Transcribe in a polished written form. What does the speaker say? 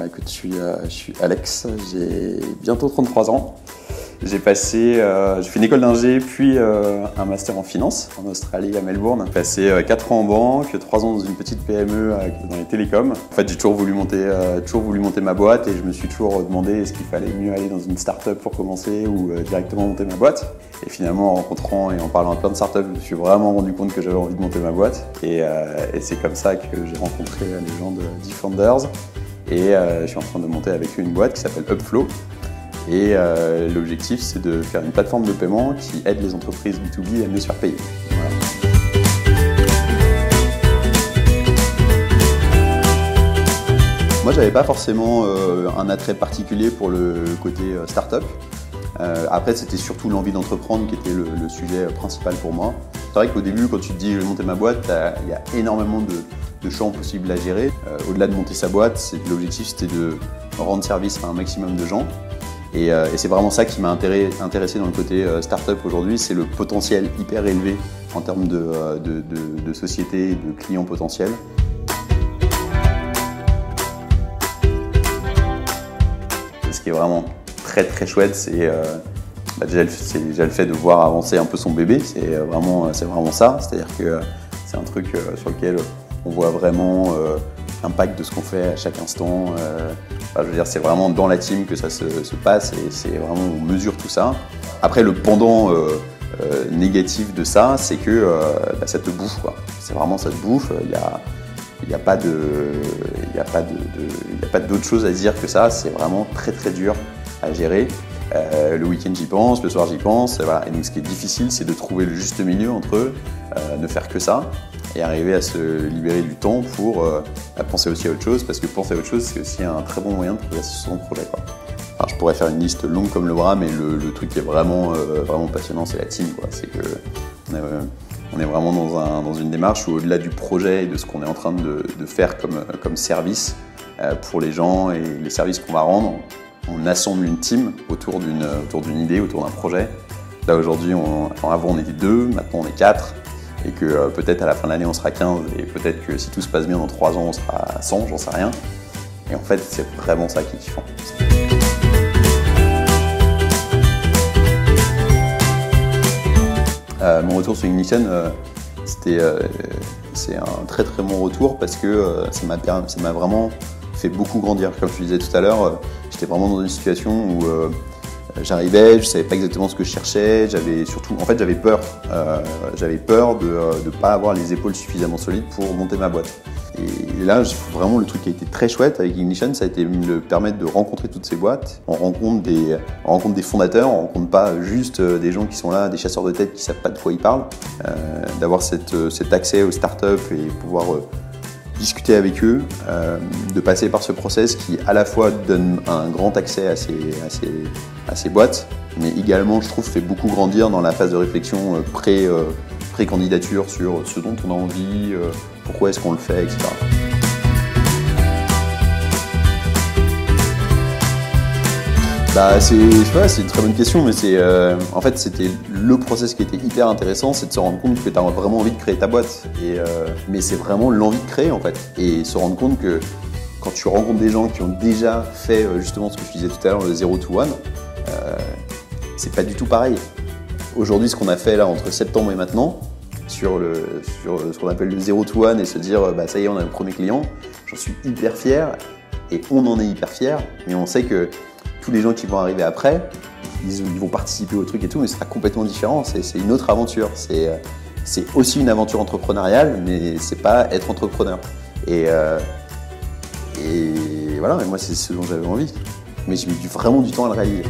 Écoute, je suis Alex, j'ai bientôt 33 ans. J'ai fait une école d'ingé, puis un master en finance en Australie, à Melbourne. J'ai passé 4 ans en banque, 3 ans dans une petite PME dans les télécoms. En fait, j'ai toujours voulu monter ma boîte et je me suis toujours demandé est-ce qu'il fallait mieux aller dans une start-up pour commencer ou directement monter ma boîte. Et finalement, en rencontrant et en parlant à plein de startups, je me suis vraiment rendu compte que j'avais envie de monter ma boîte. Et c'est comme ça que j'ai rencontré les gens de Defenders. Et je suis en train de monter avec eux une boîte qui s'appelle Upflow. Et l'objectif, c'est de faire une plateforme de paiement qui aide les entreprises B2B à mieux se faire payer. Voilà. Moi, j'avais pas forcément un attrait particulier pour le côté start-up. Après, c'était surtout l'envie d'entreprendre qui était le sujet principal pour moi. C'est vrai qu'au début, quand tu te dis je vais monter ma boîte, il y a énormément de champs possibles à gérer. Au-delà de monter sa boîte, l'objectif c'était de rendre service à un maximum de gens. Et c'est vraiment ça qui m'a intéressé dans le côté start-up aujourd'hui, c'est le potentiel hyper élevé en termes de société et de clients potentiels. Ce qui est vraiment très chouette, c'est déjà le fait de voir avancer un peu son bébé, c'est vraiment ça. C'est-à-dire que c'est un truc sur lequel on voit vraiment l'impact de ce qu'on fait à chaque instant. Je veux dire, c'est vraiment dans la team que ça se passe et c'est vraiment, on mesure tout ça. Après, le pendant négatif de ça, c'est que ça te bouffe, quoi. C'est vraiment, ça te bouffe. Il n'y a pas d'autre chose à dire que ça. C'est vraiment très dur à gérer. Le week-end j'y pense, le soir j'y pense. Voilà. Et donc ce qui est difficile, c'est de trouver le juste milieu entre ne faire que ça et arriver à se libérer du temps pour penser aussi à autre chose, parce que penser à autre chose, c'est aussi un très bon moyen de progresser sur son projet, quoi. Alors, je pourrais faire une liste longue comme le bras, mais le truc qui est vraiment passionnant, c'est la team, quoi. C'est que on est vraiment dans une démarche où, au-delà du projet et de ce qu'on est en train de faire comme service pour les gens et les services qu'on va rendre, on assemble une team autour d'une idée, autour d'un projet. Là aujourd'hui, avant on était 2, maintenant on est 4. Et que peut-être à la fin de l'année on sera 15 et peut-être que si tout se passe bien dans 3 ans on sera 100, j'en sais rien. Et en fait c'est vraiment ça qui est kiffant. Mon retour sur Ignition, c'est un très bon retour parce que ça m'a vraiment fait beaucoup grandir. Comme je le disais tout à l'heure, j'étais vraiment dans une situation où j'arrivais, je savais pas exactement ce que je cherchais, j'avais peur. J'avais peur de ne pas avoir les épaules suffisamment solides pour monter ma boîte. Et là, vraiment le truc qui a été très chouette avec Ignition, ça a été me permettre de rencontrer toutes ces boîtes. On rencontre des fondateurs, on rencontre pas juste des gens qui sont là, des chasseurs de tête qui savent pas de quoi ils parlent. D'avoir cet accès aux startups et pouvoir discuter avec eux, de passer par ce process qui à la fois donne un grand accès à ces boîtes, mais également je trouve fait beaucoup grandir dans la phase de réflexion pré-candidature sur ce dont on a envie, pourquoi est-ce qu'on le fait, etc. C'est une très bonne question, mais en fait c'était le process qui était hyper intéressant, c'est de se rendre compte que tu as vraiment envie de créer ta boîte. Mais c'est vraiment l'envie de créer en fait. Et se rendre compte que quand tu rencontres des gens qui ont déjà fait justement ce que je disais tout à l'heure, le 0 to 1, c'est pas du tout pareil. Aujourd'hui, ce qu'on a fait là entre septembre et maintenant, sur ce qu'on appelle le 0 to 1 et se dire ça y est, on a le premier client, j'en suis hyper fier et on en est hyper fier, mais on sait que tous les gens qui vont arriver après, ils vont participer au truc et tout, mais ce sera complètement différent. C'est une autre aventure. C'est aussi une aventure entrepreneuriale, mais c'est pas être entrepreneur. Et voilà, mais moi c'est ce dont j'avais envie. Mais j'ai mis vraiment du temps à le réaliser.